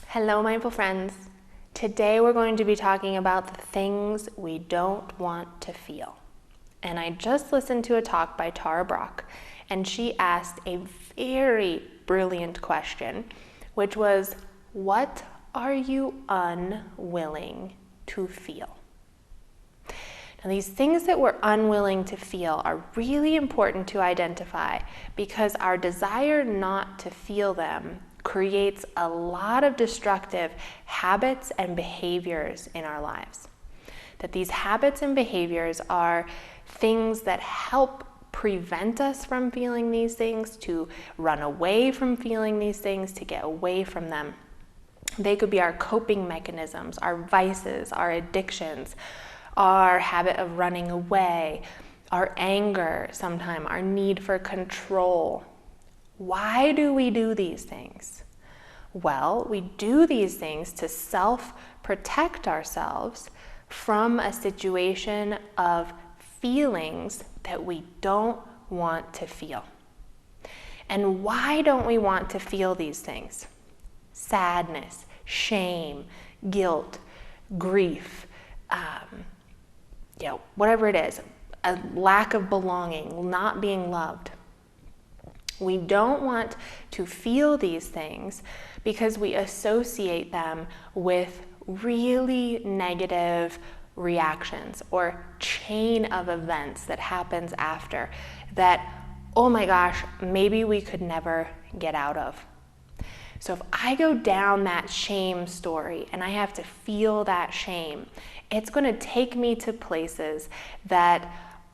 Hello, mindful friends. Today we're going to be talking about the things we don't want to feel. And I just listened to a talk by Tara Brach, and she asked a very brilliant question, which was, what are you unwilling to feel? Now, these things that we're unwilling to feel are really important to identify because our desire not to feel them creates a lot of destructive habits and behaviors in our lives. That these habits and behaviors are things that help prevent us from feeling these things, to run away from feeling these things, to get away from them. They could be our coping mechanisms, our vices, our addictions, our habit of running away, our anger, sometimes our need for control. Why do we do these things? Well, we do these things to self-protect ourselves from a situation of feelings that we don't want to feel. And why don't we want to feel these things? Sadness, shame, guilt, grief, whatever it is, a lack of belonging, not being loved. We don't want to feel these things because we associate them with really negative reactions or chain of events that happens after that, oh my gosh, maybe we could never get out of. So if I go down that shame story and I have to feel that shame, it's going to take me to places that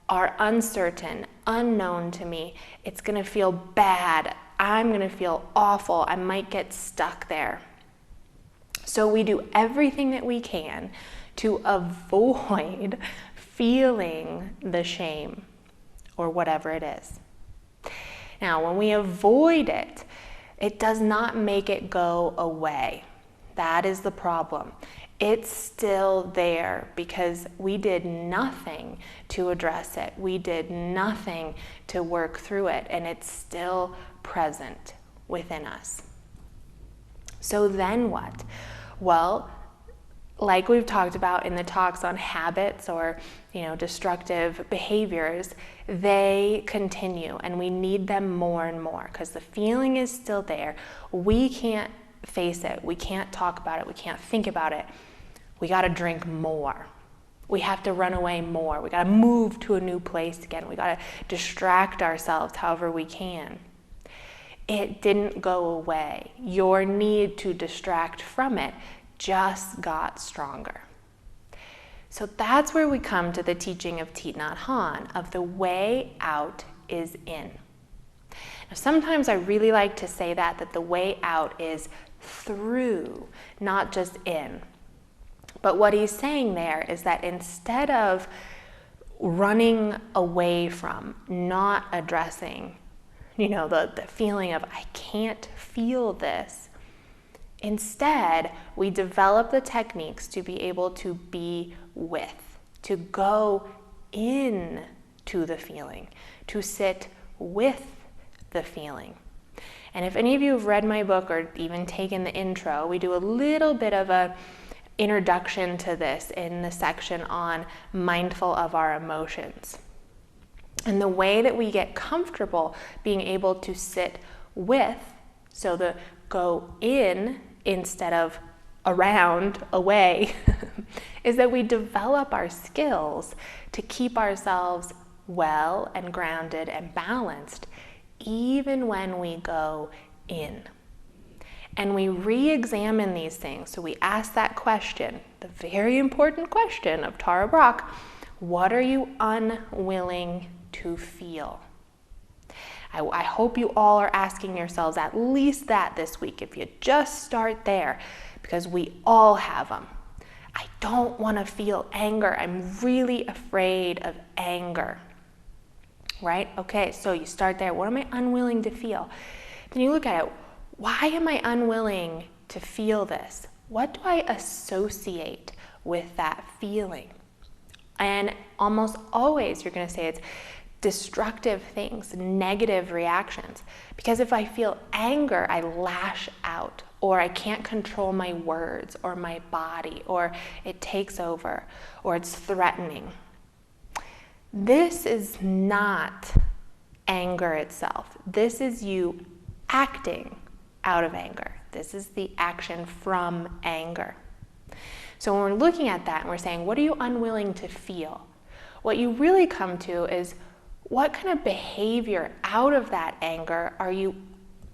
are uncertain, unknown to me. It's going to feel bad. I'm going to feel awful. I might get stuck there. So we do everything that we can to avoid feeling the shame or whatever it is. Now, when we avoid it, it does not make it go away. That is the problem. It's still there because we did nothing to address it. We did nothing to work through it, and it's still present within us. So then what? Well, like we've talked about in the talks on habits or, destructive behaviors, they continue and we need them more and more because the feeling is still there. We can't face it. We can't talk about it. We can't think about it. We got to drink more. We have to run away more. We got to move to a new place again. We got to distract ourselves however we can. It didn't go away. Your need to distract from it just got stronger. So that's where we come to the teaching of Thich Nhat Hanh, of the way out is in. Now, sometimes I really like to say that the way out is through, not just in. But what he's saying there is that instead of running away from, not addressing, the feeling of I can't feel this, instead we develop the techniques to be able to be with, to go in to the feeling, to sit with the feeling. And if any of you have read my book or even taken the intro, we do a little bit of a introduction to this in the section on mindful of our emotions. And the way that we get comfortable being able to sit with, so the go in instead of around, away, is that we develop our skills to keep ourselves well and grounded and balanced even when we go in. And we re-examine these things. So we ask that question, the very important question of Tara Brach, what are you unwilling to feel? I hope you all are asking yourselves at least that this week, if you just start there, because we all have them. I don't want to feel anger. I'm really afraid of anger. Right? Okay, so you start there. What am I unwilling to feel? Then you look at it. Why am I unwilling to feel this? What do I associate with that feeling? And almost always you're going to say it's destructive things, negative reactions. Because if I feel anger, I lash out, or I can't control my words or my body, or it takes over, or it's threatening. This is not anger itself. This is you acting out of anger. This is the action from anger. So when we're looking at that and we're saying, what are you unwilling to feel? What you really come to is, what kind of behavior out of that anger are you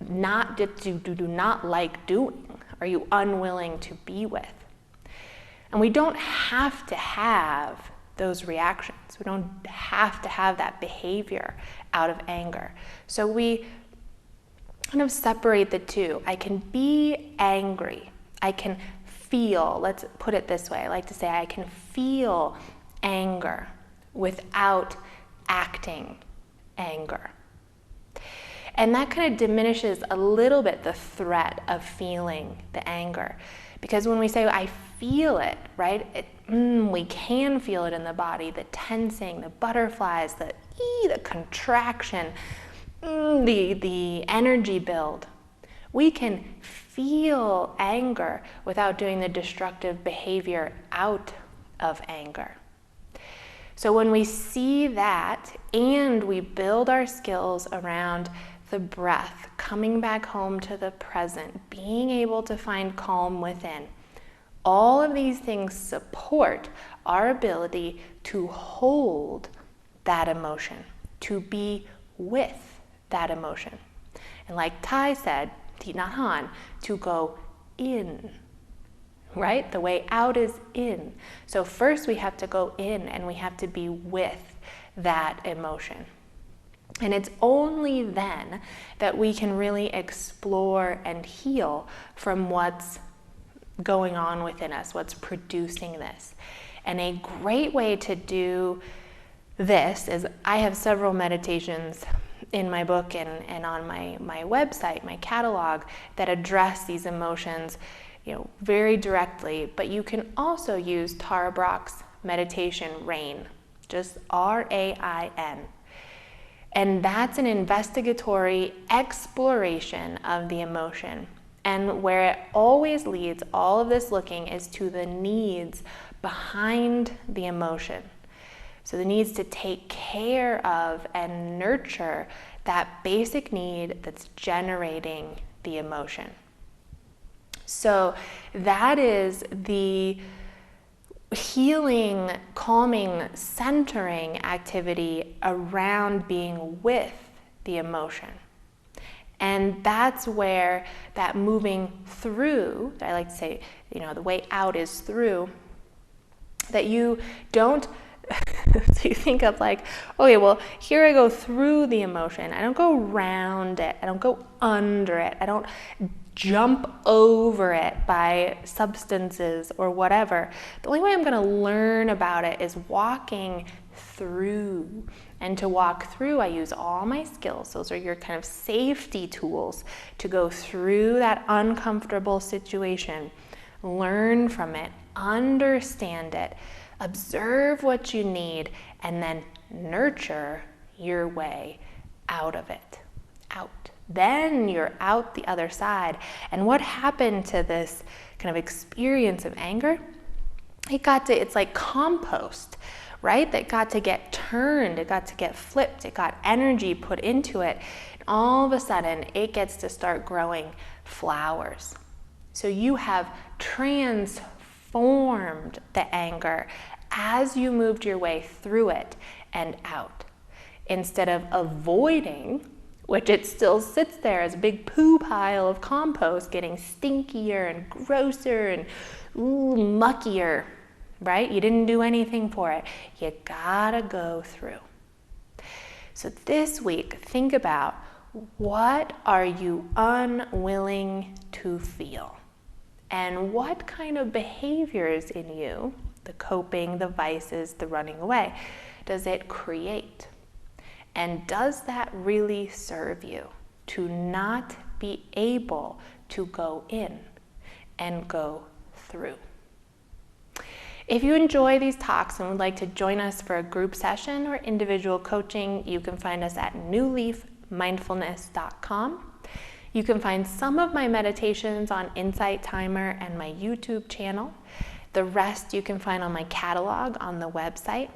do not like doing? Are you unwilling to be with? And we don't have to have those reactions. We don't have to have that behavior out of anger. So we kind of separate the two. I can be angry. I can feel, let's put it this way. I like to say I can feel anger without acting anger. And that kind of diminishes a little bit the threat of feeling the anger. Because when we say, I feel it, right? We can feel it in the body, the tensing, the butterflies, the contraction, the energy build. We can feel anger without doing the destructive behavior out of anger. So when we see that and we build our skills around the breath, coming back home to the present, being able to find calm within, all of these things support our ability to hold that emotion, to be with that emotion. And like Tai said, Thich Nhat Hanh, to go in. Right? The way out is in. So first we have to go in and we have to be with that emotion. And it's only then that we can really explore and heal from what's going on within us, what's producing this. And a great way to do this is, I have several meditations in my book and on my website, my catalog, that address these emotions very directly, but you can also use Tara Brach's meditation, RAIN, just RAIN. And that's an investigatory exploration of the emotion. And where it always leads, all of this looking, is to the needs behind the emotion. So the needs to take care of and nurture that basic need that's generating the emotion. So that is the healing, calming, centering activity around being with the emotion. And that's where that moving through, I like to say, the way out is through, that you don't, so you think of like, okay, well, here I go through the emotion. I don't go around it. I don't go under it. I don't jump over it by substances or whatever. The only way I'm going to learn about it is walking through. And to walk through, I use all my skills. Those are your kind of safety tools to go through that uncomfortable situation, learn from it, understand it, observe what you need, and then nurture your way out of it, out. Then you're out the other side. And what happened to this kind of experience of anger? It's like compost, right? That got to get turned, it got to get flipped, it got energy put into it. And all of a sudden, it gets to start growing flowers. So you have transformed the anger as you moved your way through it and out. Instead of avoiding, which it still sits there as a big poo pile of compost, getting stinkier and grosser and muckier, right? You didn't do anything for it. You gotta go through. So this week, think about, what are you unwilling to feel? And what kind of behaviors in you, the coping, the vices, the running away, does it create? And does that really serve you to not be able to go in and go through? If you enjoy these talks and would like to join us for a group session or individual coaching, you can find us at newleafmindfulness.com. You can find some of my meditations on Insight Timer and my YouTube channel. The rest you can find on my catalog on the website.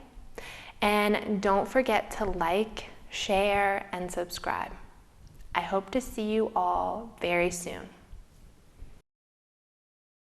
And don't forget to like, share, and subscribe. I hope to see you all very soon.